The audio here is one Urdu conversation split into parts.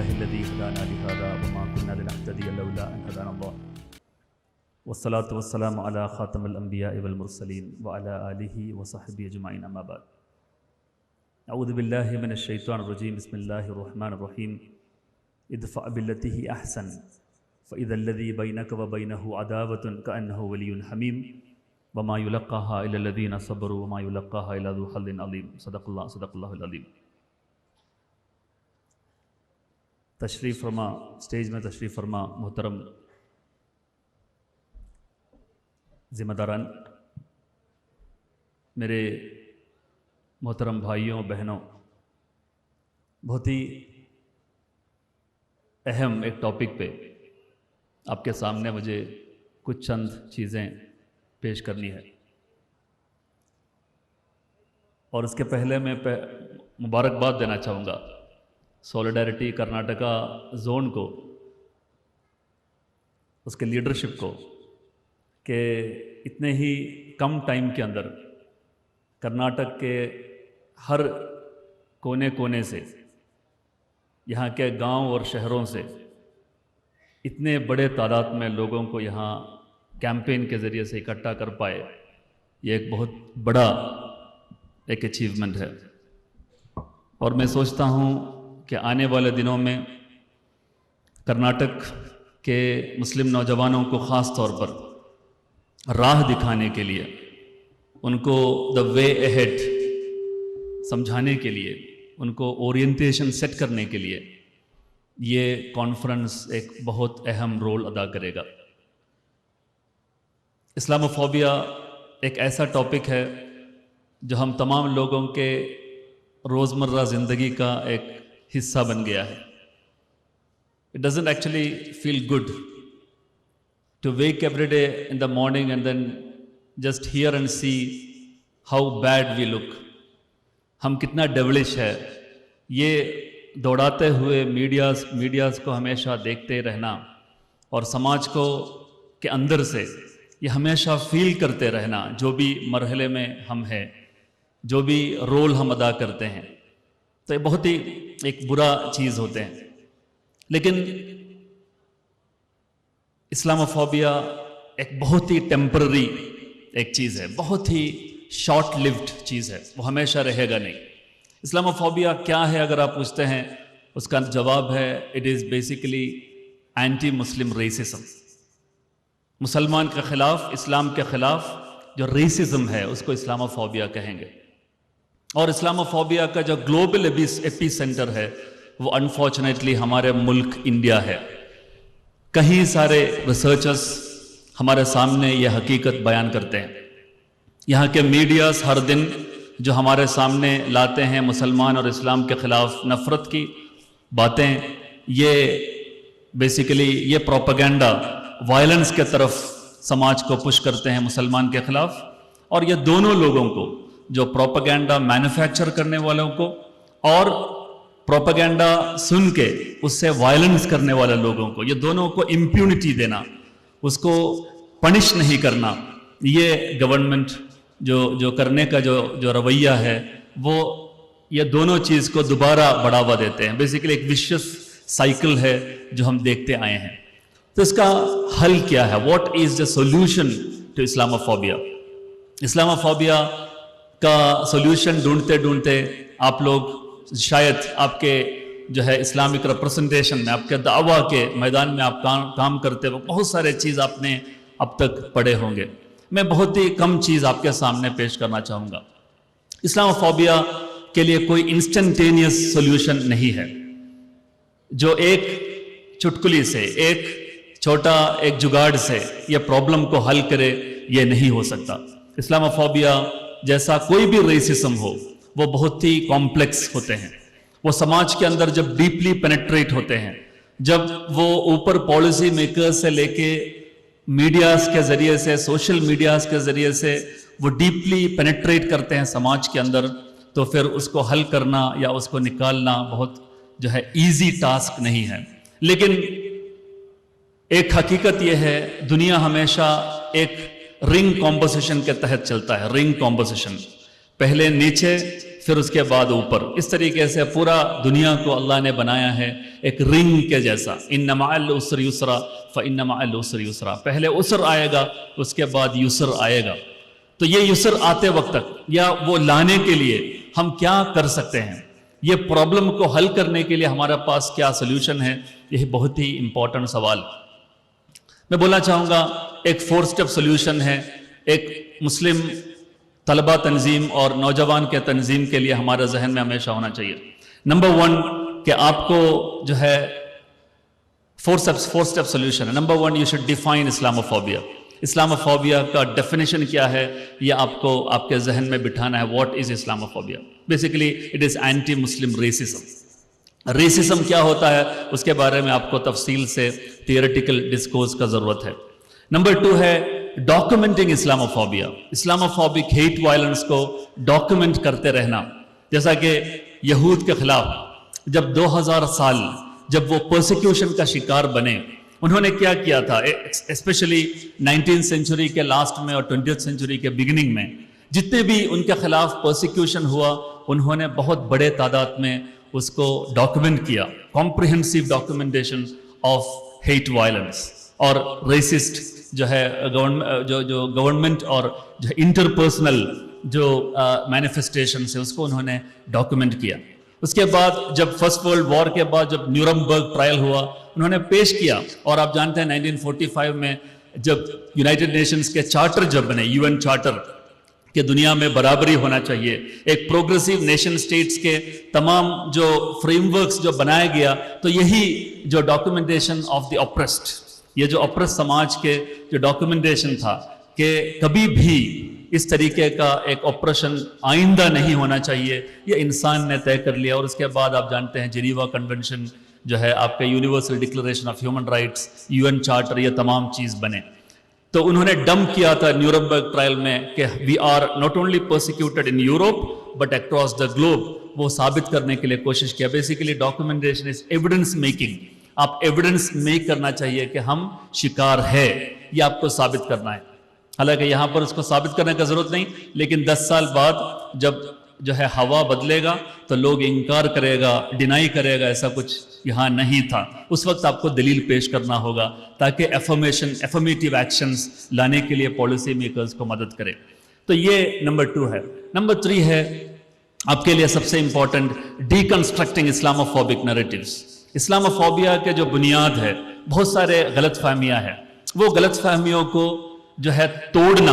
لله الذي هدانا لهذا وما كنا لنهتدي لولا أن هدانا الله والصلاة والسلام على خاتم الأنبياء والمرسلين وعلى آله وصحبه أجمعين أما بعد أعوذ بالله من الشيطان الرجيم بسم الله الرحمن الرحيم ادفع بالتي هي أحسن فإذا الذي بينك وبينه عداوة كأنه ولي حميم وما يلقاها إلا الذين صبروا وما يلقاها إلا ذو حظ عظيم صدق الله العظيم. تشریف فرما اسٹیج میں تشریف فرما محترم ذمہ داران، میرے محترم بھائیوں بہنوں، بہت ہی اہم ایک ٹاپک پہ آپ کے سامنے مجھے کچھ چند چیزیں پیش کرنی ہے، اور اس کے پہلے میں مبارکباد دینا چاہوں گا سولیڈیرٹی کرناٹکا زون کو، اس کے لیڈرشپ کو، کہ اتنے ہی کم ٹائم کے اندر کرناٹک کے ہر کونے کونے سے، یہاں کے گاؤں اور شہروں سے اتنے بڑے تعداد میں لوگوں کو یہاں کیمپین کے ذریعے سے اکٹھا کر پائے، یہ ایک بہت بڑا ایک اچیومنٹ ہے. اور میں سوچتا ہوں کہ آنے والے دنوں میں کرناٹک کے مسلم نوجوانوں کو خاص طور پر راہ دکھانے کے لیے، ان کو دا وے اہیڈ سمجھانے کے لیے، ان کو اورینٹیشن سیٹ کرنے کے لیے یہ کانفرنس ایک بہت اہم رول ادا کرے گا. اسلاموفوبیا ایک ایسا ٹاپک ہے جو ہم تمام لوگوں کے روزمرہ زندگی کا ایک حصہ بن گیا ہے. It doesn't actually feel good to wake every day in the morning and then just hear and see how bad we look. ہم کتنا ڈیولش ہے، یہ دوڑاتے ہوئے میڈیاز کو ہمیشہ دیکھتے رہنا، اور سماج کو کے اندر سے یہ ہمیشہ فیل کرتے رہنا جو بھی مرحلے میں ہم ہیں، جو بھی رول ہم ادا کرتے ہیں، تو یہ بہت ہی ایک برا چیز ہوتے ہیں. لیکن اسلاموفوبیا ایک بہت ہی ٹیمپرری ایک چیز ہے، بہت ہی شارٹ لیوڈ چیز ہے، وہ ہمیشہ رہے گا نہیں. اسلاموفوبیا کیا ہے اگر آپ پوچھتے ہیں، اس کا جواب ہے it is basically anti Muslim racism. مسلمان کے خلاف، اسلام کے خلاف جو ریسزم ہے اس کو اسلاموفوبیا کہیں گے. اور اسلاموفوبیا کا جو گلوبل ایپی سینٹر ہے وہ انفارچونیٹلی ہمارے ملک انڈیا ہے. کہیں سارے ریسرچرز ہمارے سامنے یہ حقیقت بیان کرتے ہیں. یہاں کے میڈیاز ہر دن جو ہمارے سامنے لاتے ہیں مسلمان اور اسلام کے خلاف نفرت کی باتیں، یہ بیسیکلی یہ پروپیگنڈا وائلنس کے طرف سماج کو پش کرتے ہیں مسلمان کے خلاف. اور یہ دونوں لوگوں کو، جو پروپیگنڈا مینوفیکچر کرنے والوں کو اور پروپیگنڈا سن کے اس سے وائلنس کرنے والے لوگوں کو، یہ دونوں کو امپیونٹی دینا، اس کو پنش نہیں کرنا، یہ گورنمنٹ جو کرنے کا جو رویہ ہے وہ یہ دونوں چیز کو دوبارہ بڑھاوا دیتے ہیں. بیسیکلی ایک وشیس سائیکل ہے جو ہم دیکھتے آئے ہیں. تو اس کا حل کیا ہے؟ What is the solution to Islamophobia? Islamophobia کا سولوشن ڈھونڈتے آپ لوگ شاید آپ کے جو ہے اسلامک ریپرزنٹیشن میں، آپ کے دعویٰ کے میدان میں آپ کام کرتے وقت بہت سارے چیز آپ نے اب تک پڑھے ہوں گے. میں بہت ہی کم چیز آپ کے سامنے پیش کرنا چاہوں گا. اسلاموفوبیا کے لیے کوئی انسٹنٹینیس سولوشن نہیں ہے جو ایک چٹکلی سے، ایک چھوٹا ایک جگاڑ سے یہ پرابلم کو حل کرے، یہ نہیں ہو سکتا. اسلاموفوبیا جیسا کوئی بھی ریسزم ہو وہ بہت ہی کمپلیکس ہوتے ہیں. وہ سماج کے اندر جب ڈیپلی پینیٹریٹ ہوتے ہیں، جب وہ اوپر پالیسی میکرز سے لے کے میڈیاز کے ذریعے سے، سوشل میڈیاز کے ذریعے سے وہ ڈیپلی پینیٹریٹ کرتے ہیں سماج کے اندر، تو پھر اس کو حل کرنا یا اس کو نکالنا بہت جو ہے ایزی ٹاسک نہیں ہے. لیکن ایک حقیقت یہ ہے، دنیا ہمیشہ ایک رنگ کمپوزیشن کے تحت چلتا ہے. رنگ کمپوزیشن، پہلے نیچے پھر اس کے بعد اوپر. اس طریقے سے پورا دنیا کو اللہ نے بنایا ہے ایک رنگ کے جیسا. ان مع العسر یسرا فان مع العسر یسرا. پہلے عسر آئے گا, اس کے بعد یسر آئے گا. تو یہ یسر آتے وقت تک یا وہ لانے کے لیے ہم کیا کر سکتے ہیں, یہ پرابلم کو حل کرنے کے لیے ہمارے پاس کیا سلوشن ہے, یہ بہت ہی امپورٹنٹ سوال. میں بولنا چاہوں گا ایک 4 اسٹیپ سلوشن ہے ایک مسلم طلبہ تنظیم اور نوجوان کے تنظیم کے لیے ہمارے ذہن میں ہمیشہ ہونا چاہیے. نمبر 1 کہ آپ کو جو ہے 4 اسٹیپ سلوشن ہے. Number 1 you should define Islamophobia. Islamophobia کا ڈیفینیشن کیا ہے یہ آپ کو آپ کے ذہن میں بٹھانا ہے. What is Islamophobia? Basically it is anti Muslim racism. Racism کیا ہوتا ہے اس کے بارے میں آپ کو تفصیل سے تھیوریٹیکل ڈسکورس کا ضرورت ہے. نمبر 2 ہے ڈاکومنٹنگ اسلاموفوبیا. اسلاموفوبک ہیٹ وائلنس کو ڈاکومنٹ کرتے رہنا. جیسا کہ یہود کے خلاف جب 2000 سال جب وہ پرسیکیوشن کا شکار بنے, انہوں نے کیا کیا تھا, اسپیشلی 19th سینچری کے لاسٹ میں اور 20th سینچری کے بگننگ میں جتنے بھی ان کے خلاف پرسیکیوشن ہوا, انہوں نے بہت بڑے تعداد میں اس کو ڈاکومنٹ کیا. Comprehensive documentation of hate violence اور ریسسٹ جو ہے جو گورنمنٹ اور جو انٹرپرسنل جو مینیفیسٹیشنس ہے اس کو انہوں نے ڈاکومنٹ کیا. اس کے بعد جب فرسٹ ورلڈ وار کے بعد جب نیورمبرگ ٹرائل ہوا, انہوں نے پیش کیا. اور آپ جانتے ہیں 1945 میں جب یونائٹڈ نیشنز کے چارٹر جب بنے, UN چارٹر کہ دنیا میں برابری ہونا چاہیے, ایک پروگریسو نیشن سٹیٹس کے تمام جو فریم ورکس جو بنایا گیا, تو یہی جو ڈاکومنٹیشن آف دی اپریسڈ, یہ جو اپریس سماج کے جو ڈاکومنٹیشن تھا کہ کبھی بھی اس طریقے کا ایک آپریشن آئندہ نہیں ہونا چاہیے, یہ انسان نے طے کر لیا. اور اس کے بعد آپ جانتے ہیں جنیوا کنونشن جو ہے آپ کا universal declaration of human rights, UN charter, یہ تمام چیز بنے. تو انہوں نے ڈمپ کیا تھا نیورمبرگ ٹرائل میں کہ we are not only prosecuted in Europe but across the globe. وہ ثابت کرنے کے لیے کوشش کیا. Basically documentation is evidence making. آپ ایویڈنس میک کرنا چاہیے کہ ہم شکار ہے, یہ آپ کو ثابت کرنا ہے. حالانکہ یہاں پر اس کو ثابت کرنے کا ضرورت نہیں, لیکن 10 سال بعد جب جو ہے ہوا بدلے گا تو لوگ انکار کرے گا, ڈینائی کرے گا ایسا کچھ یہاں نہیں تھا. اس وقت آپ کو دلیل پیش کرنا ہوگا تاکہ افرمیٹیو ایکشنز لانے کے لیے پالیسی میکرز کو مدد کرے. تو یہ نمبر 2 ہے. نمبر 3 ہے آپ کے لیے سب سے امپورٹنٹ, ڈیکنسٹرکٹنگ اسلاموفوبک نیریٹیوز. اسلاموفوبیا کے جو بنیاد ہے, بہت سارے غلط فہمیاں ہیں, وہ غلط فہمیوں کو جو ہے توڑنا,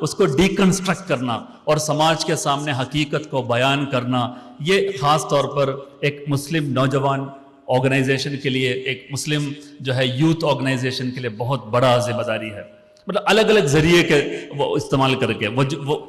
اس کو ڈیکنسٹرکٹ کرنا اور سماج کے سامنے حقیقت کو بیان کرنا, یہ خاص طور پر ایک مسلم نوجوان آرگنائزیشن کے لیے, ایک مسلم جو ہے یوتھ آرگنائزیشن کے لیے بہت بڑا ذمہ داری ہے. مطلب الگ الگ ذریعے کے وہ استعمال کر کے وہ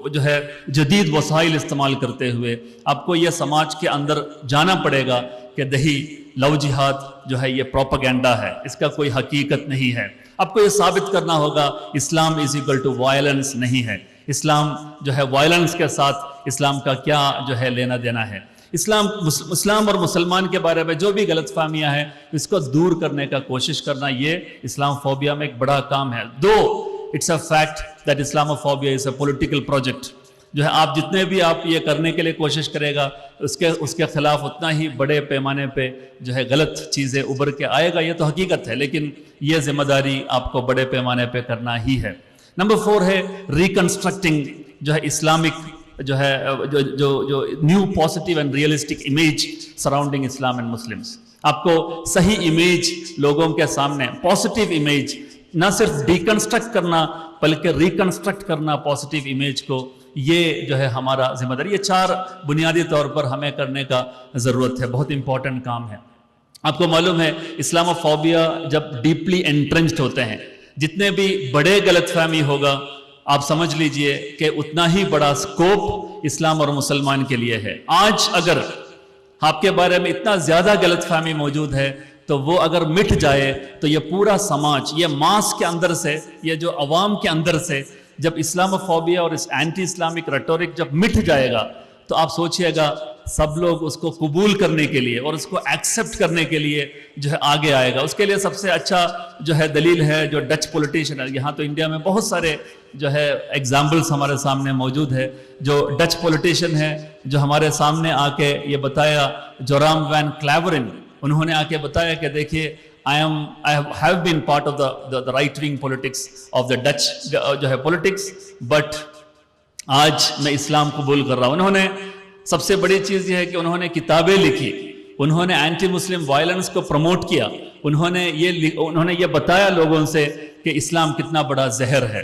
جو ہے جدید وسائل استعمال کرتے ہوئے آپ کو یہ سماج کے اندر جانا پڑے گا کہ دہی لو جہاد جو ہے یہ پروپیگنڈا ہے, اس کا کوئی حقیقت نہیں ہے. آپ کو یہ ثابت کرنا ہوگا اسلام از ایکول ٹو وائلنس نہیں ہے. اسلام جو ہے وائلنس کے ساتھ اسلام کا کیا جو ہے لینا دینا ہے. اسلام اور مسلمان کے بارے میں جو بھی غلط فہمیاں ہیں اس کو دور کرنے کا کوشش کرنا, یہ اسلام فوبیا میں ایک بڑا کام ہے. Though it's a fact that Islamophobia is a political project. جو ہے آپ جتنے بھی آپ یہ کرنے کے لیے کوشش کرے گا اس کے خلاف اتنا ہی بڑے پیمانے پہ جو ہے غلط چیزیں ابھر کے آئے گا, یہ تو حقیقت ہے, لیکن یہ ذمہ داری آپ کو بڑے پیمانے پہ کرنا ہی ہے. نمبر 4 ہے ریکنسٹرکٹنگ جو ہے اسلامک جو ہے جو new positive and realistic image surrounding Islam and Muslims. آپ کو صحیح امیج لوگوں کے سامنے, پازیٹیو امیج, نہ صرف ڈیکنسٹرکٹ کرنا بلکہ ریکنسٹرکٹ کرنا پازیٹیو امیج کو, یہ جو ہے ہمارا ذمہ داری. یہ 4 بنیادی طور پر ہمیں کرنے کا ضرورت ہے, بہت امپورٹنٹ کام ہے. آپ کو معلوم ہے اسلاموفوبیا جب ڈیپلی انٹرنچڈ ہوتے ہیں, جتنے بھی بڑے غلط فہمی ہوگا آپ سمجھ لیجئے کہ اتنا ہی بڑا سکوپ اسلام اور مسلمان کے لیے ہے. آج اگر آپ کے بارے میں اتنا زیادہ غلط فہمی موجود ہے تو وہ اگر مٹ جائے تو یہ پورا سماج, یہ ماس کے اندر سے, یہ جو عوام کے اندر سے جب اسلاموفوبیا اور اس اینٹی اسلامک ریٹورک جب مٹ جائے گا تو آپ سوچئے گا سب لوگ اس کو قبول کرنے کے لیے اور اس کو ایکسیپٹ کرنے کے لیے جو ہے آگے آئے گا. اس کے لیے سب سے اچھا جو ہے دلیل ہے جو ڈچ پولیٹیشین ہے. یہاں تو انڈیا میں بہت سارے جو ہے ایگزامپلس ہمارے سامنے موجود ہے. جو ڈچ پولیٹیشین ہے جو ہمارے سامنے آ کے یہ بتایا, جورام وین کلیورن, انہوں نے آ کے بتایا کہ دیکھیے I have been part of the right wing politics of the Dutch جو ہے politics, but آج میں اسلام قبول کر رہا ہوں. انہوں نے سب سے بڑی چیز یہ ہے کہ انہوں نے کتابیں لکھی, انہوں نے اینٹی مسلم وائلنس کو پروموٹ کیا, انہوں نے یہ بتایا لوگوں سے کہ اسلام کتنا بڑا زہر ہے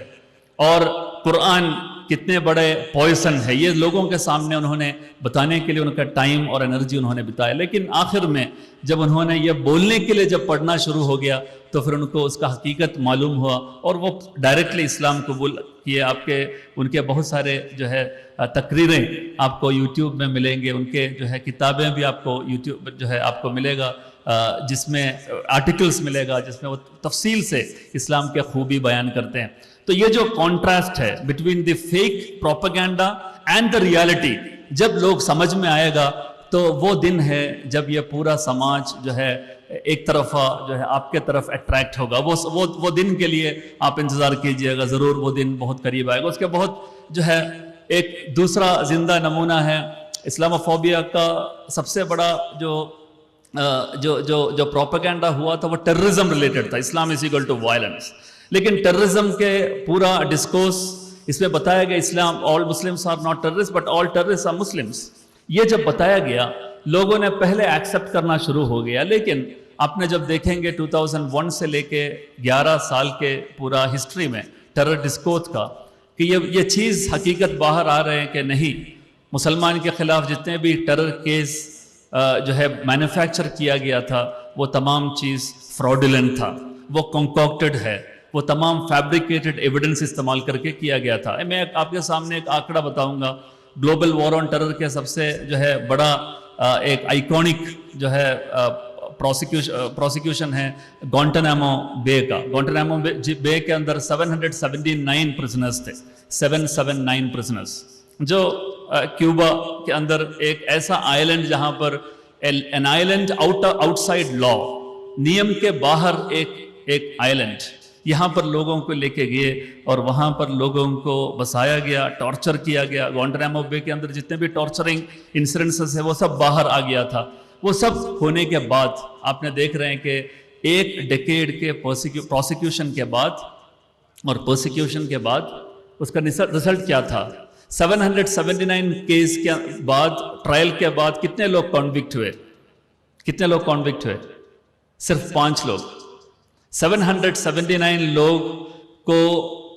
اور قرآن کتنے بڑے پوائزن ہے. یہ لوگوں کے سامنے انہوں نے بتانے کے لیے ان کا ٹائم اور انرجی انہوں نے بتایا. لیکن آخر میں جب انہوں نے یہ بولنے کے لیے جب پڑھنا شروع ہو گیا تو پھر ان کو اس کا حقیقت معلوم ہوا اور وہ ڈائریکٹلی اسلام قبول کیے. ان کے بہت سارے جو ہے تقریریں آپ کو یوٹیوب میں ملیں گے, ان کے جو ہے کتابیں بھی آپ کو یوٹیوب جو ہے آپ کو ملے گا, جس میں آرٹیکلز ملے گا جس میں وہ تفصیل سے اسلام کے خوبی بیان کرتے ہیں. تو یہ جو کانٹراسٹ ہے between the fake propaganda and the reality, جب لوگ سمجھ میں آئے گا تو وہ دن ہے جب یہ پورا سماج جو ہے ایک طرفہ جو ہے آپ کے طرف اٹریکٹ ہوگا. وہ دن کے لیے آپ انتظار کیجئے گا, ضرور وہ دن بہت قریب آئے گا. اس کے بہت جو ہے ایک دوسرا زندہ نمونہ ہے اسلاموفوبیا کا. سب سے بڑا جو پروپیگنڈا ہوا تھا وہ ٹیررزم ریلیٹڈ تھا. Islam is equal to violence. لیکن ٹیررزم کے پورا ڈسکورس اس میں بتایا گیا Islam all Muslims are not terrorist but all terrorist are Muslims. یہ جب بتایا گیا لوگوں نے پہلے ایکسیپٹ کرنا شروع ہو گیا. لیکن آپ نے جب دیکھیں گے 2001 سے لے کے 11 سال کے پورا ہسٹری میں ٹیرر ڈسکورس کا کہ یہ چیز حقیقت باہر آ رہے ہیں کہ نہیں, مسلمان کے خلاف جتنے بھی ٹیرر کیس جو ہے مینوفیکچر کیا گیا تھا وہ تمام چیز فراڈولنٹ تھا, وہ کنکوکٹڈ ہے, وہ تمام فیبریکیٹڈ ایویڈنس استعمال کر کے کیا گیا تھا. میں آپ کے سامنے ایک آنکڑا بتاؤں گا. گلوبل وار آن ٹیرر کے سب سے جو ہے بڑا ایک آئیکونک جو ہے پروسیکیوشن ہے گوانٹانامو بے کا. گوانٹانامو بے کے اندر 779 پرزنرز تھے, 779 پرزنرز, جو کیوبا کے اندر ایک ایسا آئلینڈ جہاں پر این آئلینڈ آؤٹ سائڈ لا, نیم کے باہر ایک آئلینڈ, یہاں پر لوگوں کو لے کے گئے اور وہاں پر لوگوں کو بسایا گیا, ٹارچر کیا گیا. گوانٹانامو بے کے اندر جتنے بھی ٹارچرنگ انسیڈنٹس ہیں وہ سب باہر آ گیا تھا. وہ سب ہونے کے بعد آپ نے دیکھ رہے ہیں کہ ایک ڈیکیڈ کے پروسیکیوشن کے بعد اور پرسیکیوشن کے بعد اس کا رزلٹ کیا تھا. 779 کیس کے بعد, ٹرائل کے بعد کتنے لوگ کنوکٹ ہوئے؟ کتنے لوگ کنوکٹ ہوئے؟ صرف 5 لوگ. 779 لوگ کو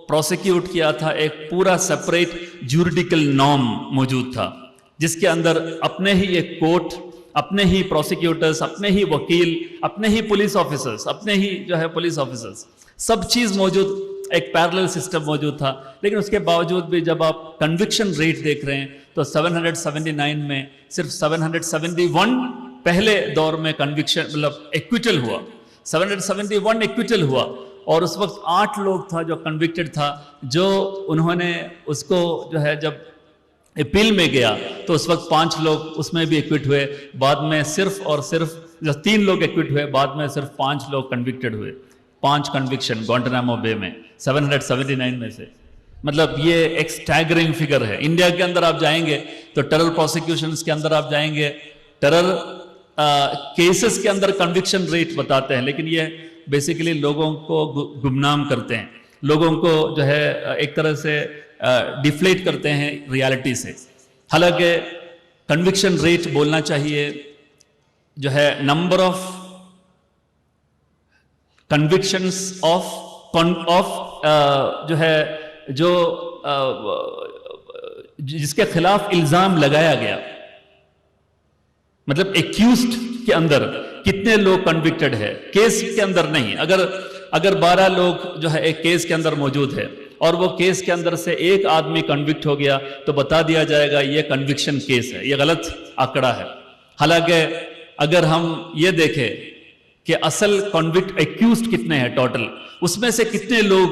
پروسیکیوٹ کیا تھا. ایک پورا سپریٹ جوریڈیکل نارم موجود تھا جس کے اندر اپنے ہی ایک کورٹ, اپنے ہی پروسیکیوٹرز, اپنے ہی وکیل, اپنے ہی پولیس آفیسرز, اپنے ہی جو ہے پولیس آفیسرز, سب چیز موجود, ایک پیرلل سسٹم موجود تھا. لیکن اس کے باوجود بھی جب آپ کنوکشن ریٹ دیکھ رہے ہیں تو 779 میں صرف 771 پہلے دور میں کنوکشن مطلب ایکویٹل ہوا, 771 ایکویٹل ہوا. اور اس وقت 8 لوگ تھا جو کنوکٹڈ تھا, جو انہوں نے اس کو جو ہے جب اپیل میں گیا تو اس وقت 5 لوگ اس میں بھی ایکوٹ ہوئے. بعد میں صرف اور صرف 3 لوگ ایکوٹ ہوئے, بعد میں صرف 5 لوگ کنوکٹڈ ہوئے. 5 کنوکشن گوانٹانامو بے میں 779 میں سے. مطلب یہ ایک سٹیگرنگ فگر ہے. انڈیا کے اندر آپ جائیں گے تو ٹیرر پروسیکیوشنز کے اندر آپ جائیں گے, ٹیرر کیسز کے اندر کنوکشن ریٹ بتاتے ہیں, لیکن یہ بیسیکلی لوگوں کو گمنام کرتے ہیں, لوگوں کو جو ہے ایک طرح سے ڈیفلیٹ کرتے ہیں ریالٹی سے. حالانکہ کنوکشن ریٹ بولنا چاہیے جو ہے نمبر آف کنوکشنز آف جو ہے جو جس کے خلاف الزام لگایا گیا, مطلب ایکیوزڈ کے اندر کتنے لوگ کنوکٹڈ ہے, کیس کے اندر نہیں. اگر 12 لوگ جو ہے ایک کیس کے اندر موجود ہے اور وہ کیس کے اندر سے ایک آدمی کنوکٹ ہو گیا تو بتا دیا جائے گا یہ کنوکشن کیس ہے. یہ غلط آنکڑا ہے. حالانکہ اگر ہم یہ دیکھیں کہ اصل کنوکٹ ایکیوزڈ کتنے ہیں ٹوٹل, اس میں سے کتنے لوگ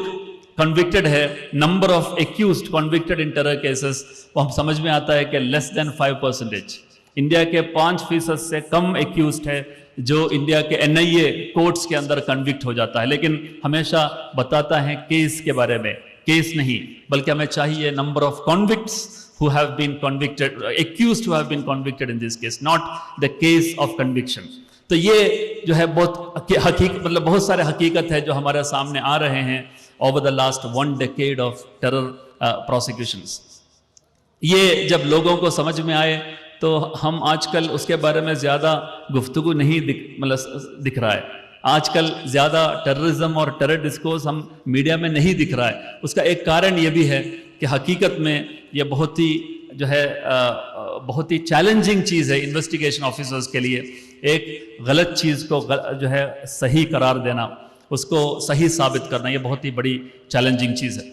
کنوکٹڈ ہے, number of accused convicted in terror cases, وہ ہم سمجھ میں آتا ہے کہ لیس دین 5%. انڈیا کے 5% سے کم ایکیوزڈ ہے جو انڈیا کے NIA کورٹس کے اندر کنوکٹ ہو جاتا ہے، لیکن ہمیشہ بتاتا ہے کیس کے بارے میں، کیس نہیں، بلکہ ہمیں چاہیے number of convicts who have been convicted, accused who have been convicted in this case, not the case of conviction. تو یہ جو ہے بہت مطلب بہت سارے حقیقت ہے جو ہمارے سامنے آ رہے ہیں over the last 1 decade of terror prosecutions. یہ جب لوگوں کو سمجھ میں آئے تو ہم آج کل اس کے بارے میں زیادہ گفتگو نہیں دکھ رہا ہے. آج کل زیادہ ٹیررزم اور ٹیرر ڈسکورس ہم میڈیا میں نہیں دکھ رہا ہے. اس کا ایک کارن یہ بھی ہے کہ حقیقت میں یہ بہت ہی جو ہے بہت ہی چیلنجنگ چیز ہے انویسٹیگیشن آفیسرز کے لیے. ایک غلط چیز کو جو ہے صحیح قرار دینا، اس کو صحیح ثابت کرنا، یہ بہت ہی بڑی چیلنجنگ چیز ہے.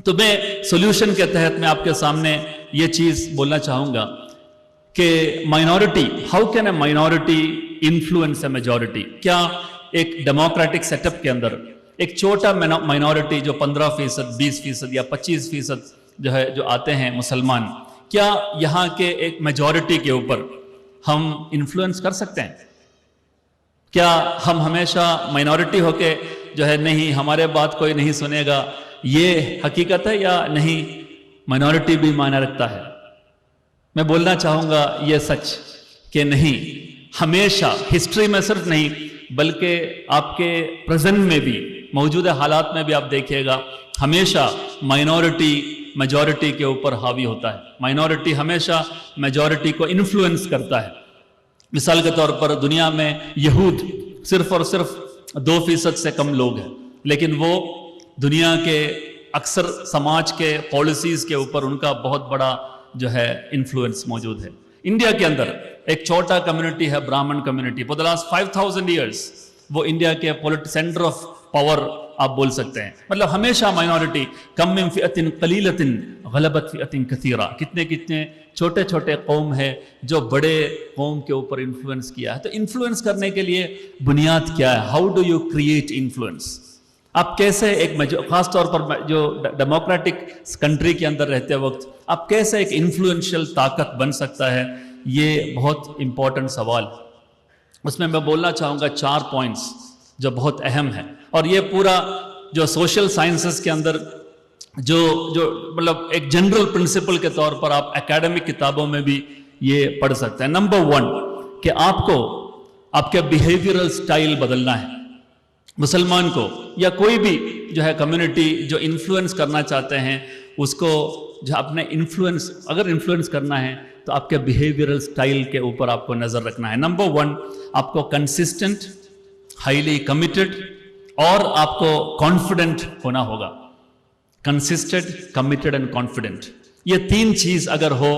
تو میں سولوشن کے تحت میں آپ کے سامنے یہ چیز بولنا چاہوں گا کہ minority, how can a minority influence a majority. کیا ایک ڈیموکریٹک سیٹ اپ کے اندر ایک چھوٹا مائنورٹی جو 15%، 20% یا 25% جو ہے جو آتے ہیں مسلمان، کیا یہاں کے ایک میجورٹی کے اوپر ہم انفلوئنس کر سکتے ہیں؟ کیا ہم ہمیشہ مائنورٹی ہو کے جو ہے نہیں ہمارے بات کوئی نہیں سنے گا، یہ حقیقت ہے یا نہیں؟ مائنورٹی بھی معنی رکھتا ہے. میں بولنا چاہوں گا یہ سچ کہ نہیں، ہمیشہ ہسٹری میں صرف نہیں بلکہ آپ کے پریزنٹ میں بھی، موجودہ حالات میں بھی آپ دیکھیے گا، ہمیشہ مائنورٹی میجورٹی کے اوپر حاوی ہوتا ہے. مائنورٹی ہمیشہ میجورٹی کو انفلوئنس کرتا ہے. مثال کے طور پر دنیا میں یہود صرف اور صرف 2% سے کم لوگ ہیں، لیکن وہ دنیا کے اکثر سماج کے پالیسیز کے اوپر ان کا بہت بڑا جو ہے انفلوئنس موجود ہے. انڈیا کے اندر ایک چھوٹا کمیونٹی ہے، Brahmin community. For the last 5000 years وہ انڈیا کے سینٹر آف پاور آپ بول سکتے ہیں. مطلب ہمیشہ مائنورٹی کم من فئۃ قلیلۃ غلبت فئۃ کثیرہ، کتنے چھوٹے چھوٹے قوم ہے جو بڑے قوم کے اوپر انفلوئنس کیا ہے. تو انفلوئنس کرنے کے لیے بنیاد کیا ہے؟ How do you create influence? آپ کیسے ایک خاص طور پر جو ڈیموکریٹک کنٹری کے اندر رہتے وقت آپ کیسے ایک انفلوئنشل طاقت بن سکتا ہے؟ یہ بہت امپورٹنٹ سوال. اس میں بولنا چاہوں گا 4 پوائنٹس جو بہت اہم ہیں، اور یہ پورا جو سوشل سائنسز کے اندر جو مطلب ایک جنرل پرنسپل کے طور پر آپ اکیڈمک کتابوں میں بھی یہ پڑھ سکتے ہیں. نمبر 1 کہ آپ کو آپ کے بیہیویئرل سٹائل بدلنا ہے. مسلمان کو یا کوئی بھی جو ہے کمیونٹی جو انفلوئنس کرنا چاہتے ہیں، اس کو جو اپنے اگر انفلوئنس کرنا ہے تو آپ کے بیہیویئرل سٹائل کے اوپر آپ کو نظر رکھنا ہے. نمبر 1 آپ کو کنسسٹنٹ، ہائیلی کمیٹڈ اور آپ کو کانفیڈنٹ ہونا ہوگا. کنسسٹنٹ، کمیٹڈ اینڈ کانفیڈنٹ، یہ 3 چیز اگر ہو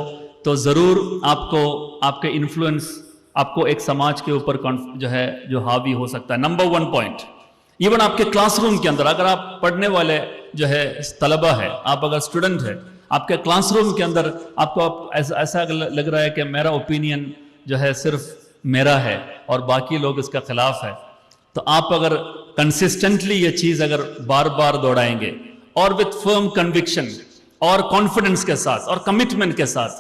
تو ضرور آپ کو آپ کے انفلوئنس آپ کو ایک سماج کے اوپر جو حاوی ہو سکتا ہے. نمبر 1 پوائنٹ، ایون آپ کے کلاس روم کے اندر اگر آپ پڑھنے والے جو ہے طلبہ ہے، آپ اگر اسٹوڈنٹ ہے، آپ کے کلاس روم کے اندر آپ کو ایسا لگ رہا ہے کہ میرا اوپینین جو ہے صرف میرا ہے اور باقی لوگ اس کا خلاف ہے، تو آپ اگر کنسسٹنٹلی یہ چیز اگر بار بار دوڑائیں گے اور وتھ فرم کنوکشن اور کانفیڈنس کے ساتھ اور کمٹمنٹ کے ساتھ،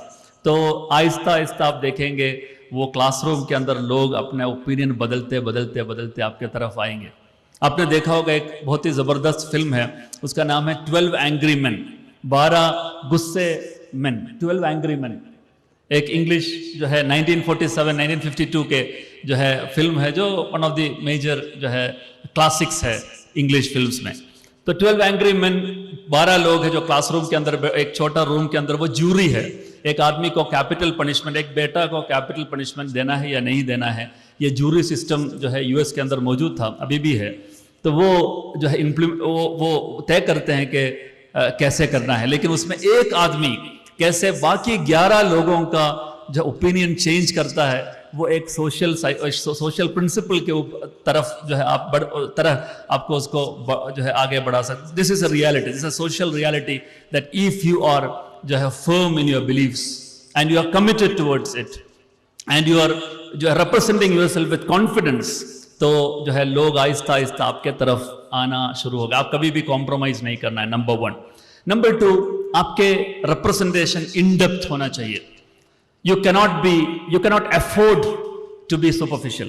تو آہستہ آہستہ آپ دیکھیں گے وہ کلاس روم کے اندر لوگ اپنے اوپینین بدلتے آپ کے طرف آئیں گے. آپ نے دیکھا ہوگا ایک بہت ہی زبردست فلم ہے، اس کا نام ہے 12 اینگری مین، 12 غصے مین. 12 اینگری مین ایک انگلش جو ہے 1947-1952 کے جو ہے فلم ہے، جو ون آف دی میجر جو ہے کلاسکس ہے انگلش فلمز میں. تو 12 اینگری مین 12 لوگ ہیں جو کلاس روم کے اندر ایک چھوٹا روم کے اندر وہ جوری ہے. ایک آدمی کو کیپٹل پنشمنٹ، ایک بیٹا کو کیپٹل پنشمنٹ دینا ہے یا نہیں دینا ہے. یہ جوری سسٹم جو ہے US کے اندر موجود تھا، ابھی بھی ہے. تو وہ جو ہے وہ طے کرتے ہیں کہ کیسے کرنا ہے، لیکن اس میں ایک آدمی کیسے باقی 11 لوگوں کا جو اوپینین چینج کرتا ہے، وہ ایک سوشل پرنسپل کے طرف جو ہے آپ کو اس کو جو ہے آگے بڑھا سکتے. This is a reality, this is a social reality that if you are جو ہے firm in your beliefs and you are committed towards it and you are جو ہے representing yourself with confidence, تو جو ہے لوگ آہستہ آہستہ آپ کے طرف آنا شروع ہوگا. آپ کبھی بھی کمپرومائز نہیں کرنا ہے. نمبر 1. نمبر 2 آپ کے ریپرزنٹیشن ان ڈیپتھ ہونا چاہیے. You cannot afford to be superficial.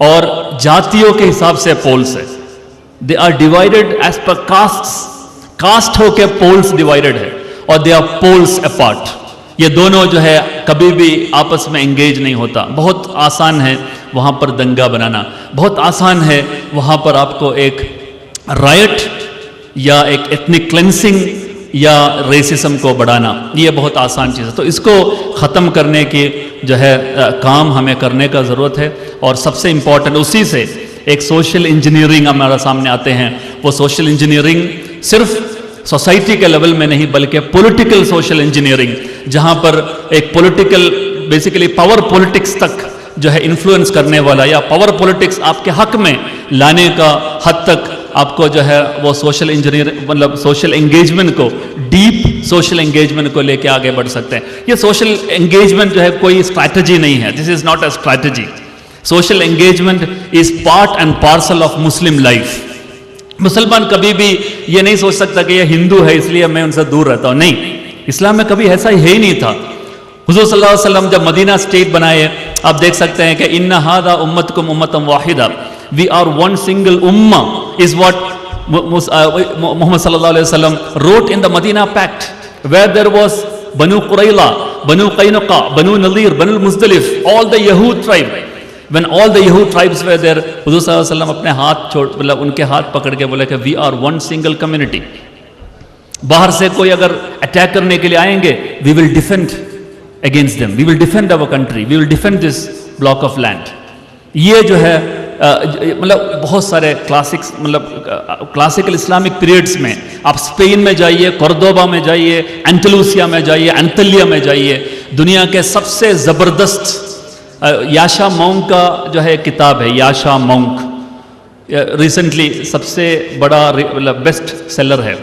اور جاتیوں کے حساب سے پولس ہے. They are divided as per caste ہو کے پولس ڈیوائڈیڈ ہے, اور دے آر پولس اپارٹ. یہ دونوں جو ہے کبھی بھی آپس میں انگیج نہیں ہوتا. بہت آسان ہے وہاں پر دنگا بنانا, بہت آسان ہے وہاں پر آپ کو ایک رائٹ یا ایک ایتھنک کلینسنگ یا ریسزم کو بڑھانا, یہ بہت آسان چیز ہے. تو اس کو ختم کرنے کی جو ہے کام ہمیں کرنے کا ضرورت ہے. اور سب سے امپورٹنٹ اسی سے ایک سوشل انجینئرنگ ہمارے سامنے آتے ہیں. وہ سوشل انجینئرنگ صرف سوسائٹی کے لیول میں نہیں بلکہ پولیٹیکل سوشل انجینئرنگ, جہاں پر ایک پولیٹیکل بیسیکلی پاور پولیٹکس تک جو ہے انفلوئنس کرنے والا, یا پاور پولیٹکس آپ کے حق میں لانے کا حد تک آپ کو جو ہے وہ سوشل انجینئر مطلب سوشل انگیجمنٹ کو, ڈیپ سوشل انگیجمنٹ کو لے کے آگے بڑھ سکتے ہیں. یہ سوشل انگیجمنٹ جو ہے کوئی اسٹریٹجی نہیں ہے. This is not a strategy. Social engagement is part and parcel of Muslim life. مسلمان کبھی بھی یہ نہیں سوچ سکتا کہ یہ ہندو ہے اس لیے میں ان سے دور رہتا ہوں. نہیں, اسلام میں کبھی ایسا ہے ہی نہیں تھا. حضور صلی اللہ علیہ وسلم جب مدینہ اسٹیٹ بنائے, آپ دیکھ سکتے ہیں کہ ان ھذا امتکم امۃ واحدہ, وی آر ون سنگل امہ از واٹ محمد صلی اللہ علیہ وسلم wrote in the Medina Pact, where there was Banu Qurayza, Banu Qaynuqa, Banu Nadir, Banu Muzdalif, all the Yahud tribe. When all the Yahud tribes were there, حضور صلی اللہ علیہ وسلم اپنے ہاتھ چھوڑ مطلب ان کے ہاتھ پکڑ کے بولے کہ we are one single community. باہر سے کوئی اگر اٹیک کرنے کے لیے آئیں گے, we will defend against them, we will defend our country, we will defend this block of land. یہ جو ہے مطلب بہت سارے کلاسیکل اسلامک پیریڈز میں آپ اسپین میں جائیے, کوردوبا میں جائیے, اینٹلوسیا میں جائیے, اینتلیا میں جائیے, دنیا کے سب سے زبردست یاشا مونک کا جو ہے کتاب ہے, یاشا مونک, ریسنٹلی سب سے بڑا بیسٹ سیلر ہے.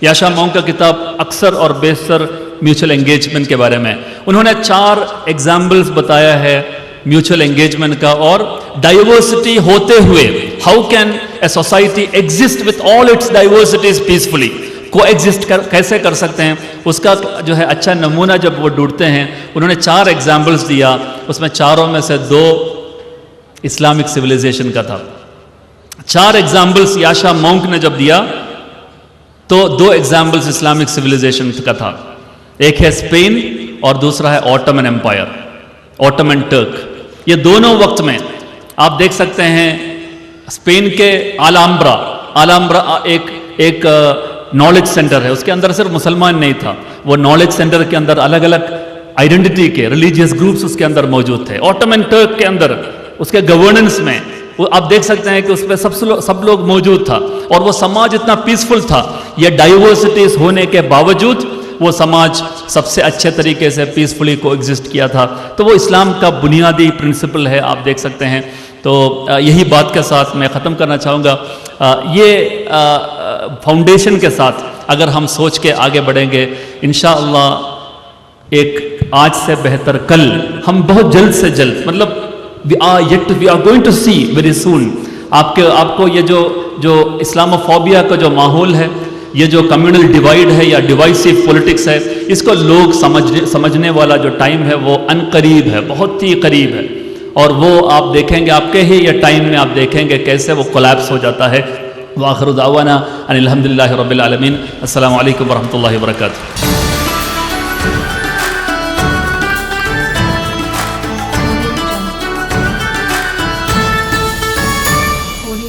یاشا مونک کا کتاب اکثر اور بیشتر میوچل انگیجمنٹ کے بارے میں. انہوں نے 4 ایگزامپلز بتایا ہے میوچل انگیجمنٹ کا, اور ڈائیورسٹی ہوتے ہوئے how can a society exist with all its diversities peacefully, coexist کیسے کر سکتے ہیں. اس کا جو ہے اچھا نمونہ جب وہ ڈھونڈتے ہیں, انہوں نے 4 ایگزامپلز دیا, اس میں 4 میں سے 2 اسلامک سویلائزیشن کا تھا. 4 ایگزامپلز یاشا مونک نے جب دیا تو 2 ایگزامپلز اسلامک سویلائزیشن کا تھا. ایک ہے اسپین اور دوسرا ہے آٹومن امپائر, آٹومن ٹرک. یہ دونوں وقت میں آپ دیکھ سکتے ہیں اسپین کے آلامبرا ایک نالج سینٹر ہے, اس کے اندر صرف مسلمان نہیں تھا, وہ نالج سینٹر کے اندر الگ الگ آئیڈینٹی کے ریلیجیس گروپس اس کے اندر موجود تھے. آٹومن ٹرک کے اندر اس کے گورننس میں وہ آپ دیکھ سکتے ہیں کہ اس پہ سب لوگ موجود تھا, اور وہ سماج اتنا پیسفل تھا. یہ ڈائیورسٹیز ہونے کے باوجود وہ سماج سب سے اچھے طریقے سے پیسفلی کو ایگزسٹ کیا تھا. تو وہ اسلام کا بنیادی پرنسپل ہے, آپ دیکھ سکتے ہیں. تو یہی بات کے ساتھ میں ختم کرنا چاہوں گا. یہ فاؤنڈیشن کے ساتھ اگر ہم سوچ کے آگے بڑھیں گے, انشاءاللہ ایک آج سے بہتر کل ہم بہت جلد سے جلد مطلب we are going to see very soon. آپ کو یہ جو اسلاموفوبیا کا جو ماحول ہے, یہ جو کمیونل ڈیوائیڈ ہے یا ڈیوائسو پولیٹکس ہے, اس کو لوگ سمجھنے والا جو ٹائم ہے وہ ان قریب ہے, بہت ہی قریب ہے. اور وہ آپ دیکھیں گے, آپ کے ہی یہ ٹائم میں آپ دیکھیں گے کیسے وہ کولیپس ہو جاتا ہے. وآخر دعوانا ان الحمدللہ رب العالمین. السلام علیکم ورحمۃ اللہ وبرکاتہ.